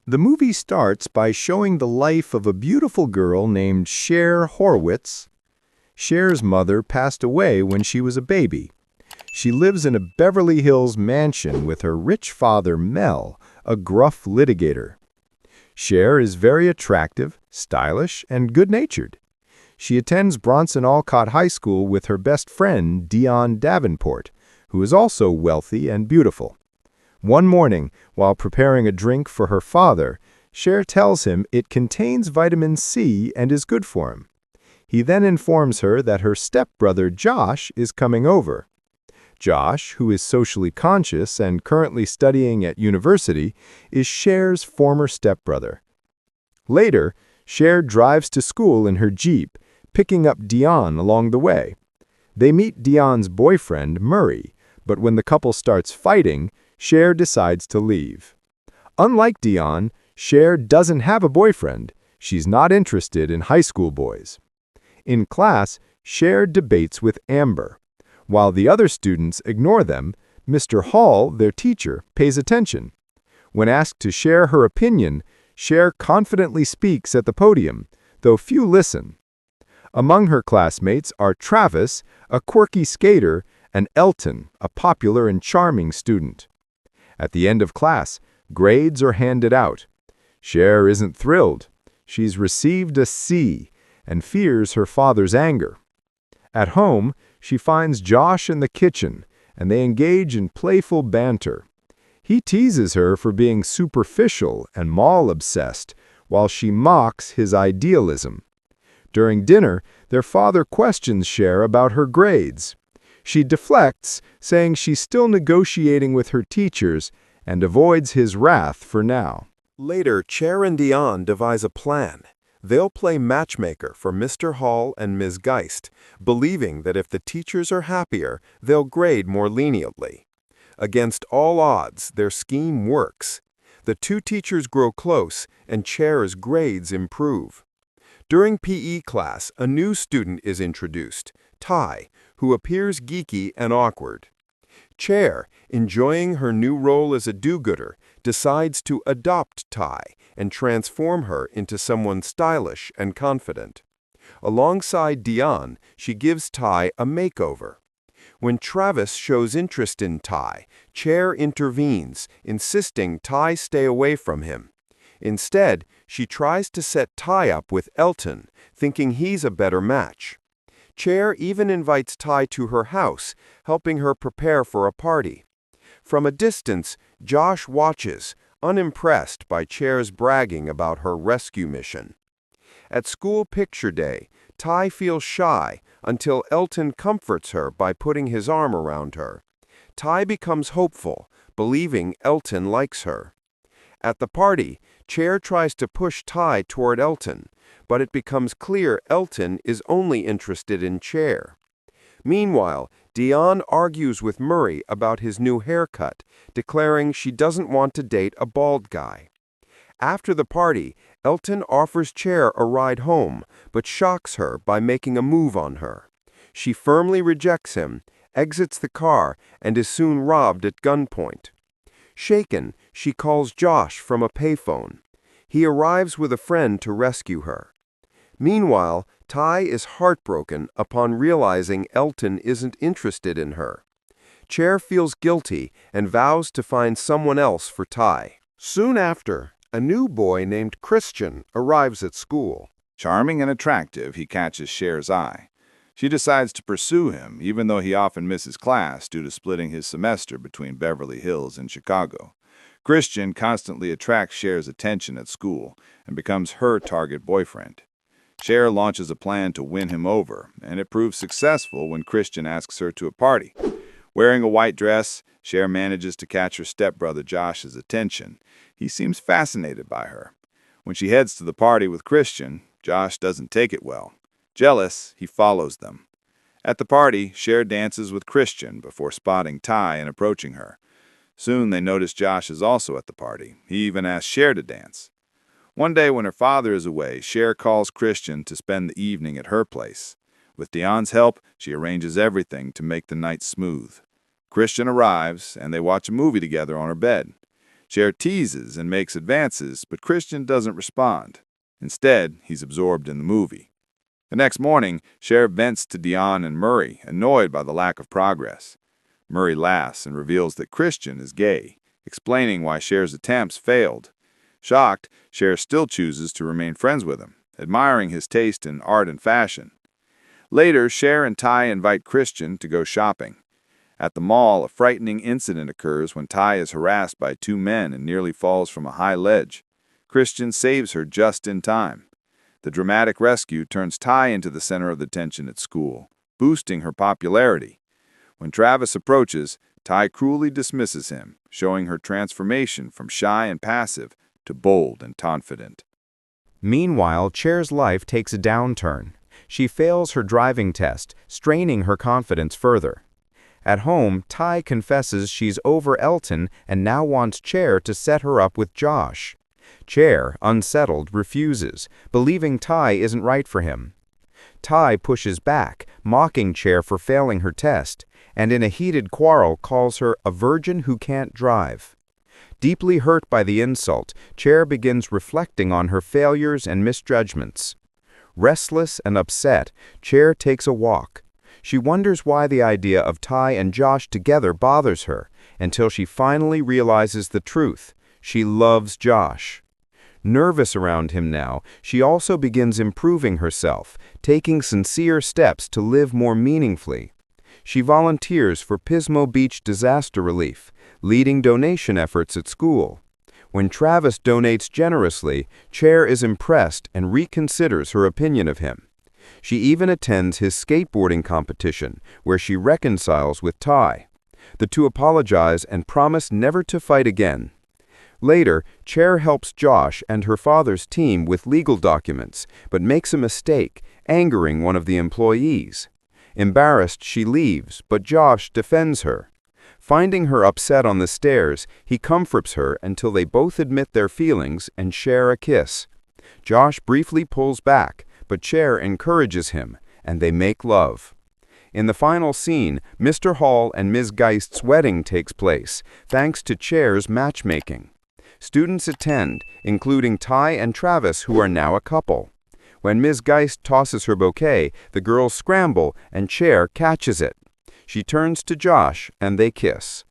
The movie starts by showing the life of a beautiful girl named Cher Horowitz. Cher's mother passed away when she was a baby. She lives in a Beverly Hills mansion with her rich father, Mel, a gruff litigator. Cher is very attractive, stylish, and good-natured. She attends Bronson Alcott High School with her best friend, Dion Davenport, who is also wealthy and beautiful. One morning, while preparing a drink for her father, Cher tells him it contains vitamin C and is good for him. He then informs her that her stepbrother Josh is coming over. Josh, who is socially conscious and currently studying at university, is Cher's former stepbrother. Later, Cher drives to school in her Jeep, picking up Dion along the way. They meet Dion's boyfriend, Murray, but when the couple starts fighting, Cher decides to leave. Unlike Dion, Cher doesn't have a boyfriend. She's not interested in high school boys. In class, Cher debates with Amber. While the other students ignore them, Mr. Hall, their teacher, pays attention. When asked to share her opinion, Cher confidently speaks at the podium, though few listen. Among her classmates are Travis, a quirky skater, and Elton, a popular and charming student. At the end of class, grades are handed out. Cher isn't thrilled. She's received a C and fears her father's anger. At home, she finds Josh in the kitchen, and they engage in playful banter. He teases her for being superficial and mall-obsessed, while she mocks his idealism. During dinner, their father questions Cher about her grades. She deflects, saying she's still negotiating with her teachers and avoids his wrath for now. Later, Cher and Dion devise a plan. They'll play matchmaker for Mr. Hall and Ms. Geist, believing that if the teachers are happier, they'll grade more leniently. Against all odds, their scheme works. The two teachers grow close, and Cher's grades improve. During PE class, a new student is introduced, Ty, who appears geeky and awkward. Cher, enjoying her new role as a do-gooder, decides to adopt Ty and transform her into someone stylish and confident. Alongside Dion, she gives Ty a makeover. When Travis shows interest in Ty, Cher intervenes, insisting Ty stay away from him. Instead, she tries to set Ty up with Elton, thinking he's a better match. Cher even invites Ty to her house, helping her prepare for a party. From a distance, Josh watches, unimpressed by Cher's bragging about her rescue mission. At school picture day, Ty feels shy until Elton comforts her by putting his arm around her. Ty becomes hopeful, believing Elton likes her. At the party, Cher tries to push Ty toward Elton, but it becomes clear Elton is only interested in Cher. Meanwhile, Dion argues with Murray about his new haircut, declaring she doesn't want to date a bald guy. After the party, Elton offers Cher a ride home, but shocks her by making a move on her. She firmly rejects him, exits the car, and is soon robbed at gunpoint. Shaken, she calls Josh from a payphone. He arrives with a friend to rescue her. Meanwhile, Ty is heartbroken upon realizing Elton isn't interested in her. Cher feels guilty and vows to find someone else for Ty. Soon after, a new boy named Christian arrives at school. Charming and attractive, he catches Cher's eye. She decides to pursue him, even though he often misses class due to splitting his semester between Beverly Hills and Chicago. Christian constantly attracts Cher's attention at school and becomes her target boyfriend. Cher launches a plan to win him over, and it proves successful when Christian asks her to a party. Wearing a white dress, Cher manages to catch her stepbrother Josh's attention. He seems fascinated by her. When she heads to the party with Christian, Josh doesn't take it well. Jealous, he follows them. At the party, Cher dances with Christian before spotting Ty and approaching her. Soon they notice Josh is also at the party. He even asks Cher to dance. One day when her father is away, Cher calls Christian to spend the evening at her place. With Dion's help, she arranges everything to make the night smooth. Christian arrives, and they watch a movie together on her bed. Cher teases and makes advances, but Christian doesn't respond. Instead, he's absorbed in the movie. The next morning, Cher vents to Dion and Murray, annoyed by the lack of progress. Murray laughs and reveals that Christian is gay, explaining why Cher's attempts failed. Shocked, Cher still chooses to remain friends with him, admiring his taste in art and fashion. Later, Cher and Ty invite Christian to go shopping. At the mall, a frightening incident occurs when Ty is harassed by two men and nearly falls from a high ledge. Christian saves her just in time. The dramatic rescue turns Ty into the center of the tension at school, boosting her popularity. When Travis approaches, Ty cruelly dismisses him, showing her transformation from shy and passive to bold and confident. Meanwhile, Cher's life takes a downturn. She fails her driving test, straining her confidence further. At home, Ty confesses she's over Elton and now wants Cher to set her up with Josh. Cher, unsettled, refuses, believing Ty isn't right for him. Ty pushes back, mocking Cher for failing her test, and in a heated quarrel calls her a virgin who can't drive. Deeply hurt by the insult, Cher begins reflecting on her failures and misjudgments. Restless and upset, Cher takes a walk. She wonders why the idea of Ty and Josh together bothers her, until she finally realizes the truth. She loves Josh. Nervous around him now, she also begins improving herself, taking sincere steps to live more meaningfully. She volunteers for Pismo Beach disaster relief, leading donation efforts at school. When Travis donates generously, Cher is impressed and reconsiders her opinion of him. She even attends his skateboarding competition, where she reconciles with Ty. The two apologize and promise never to fight again. Later, Cher helps Josh and her father's team with legal documents, but makes a mistake, angering one of the employees. Embarrassed, she leaves, but Josh defends her. Finding her upset on the stairs, he comforts her until they both admit their feelings and share a kiss. Josh briefly pulls back, but Cher encourages him, and they make love. In the final scene, Mr. Hall and Ms. Geist's wedding takes place, thanks to Cher's matchmaking. Students attend, including Ty and Travis, who are now a couple. When Ms. Geist tosses her bouquet, the girls scramble, and Cher catches it. She turns to Josh, and they kiss.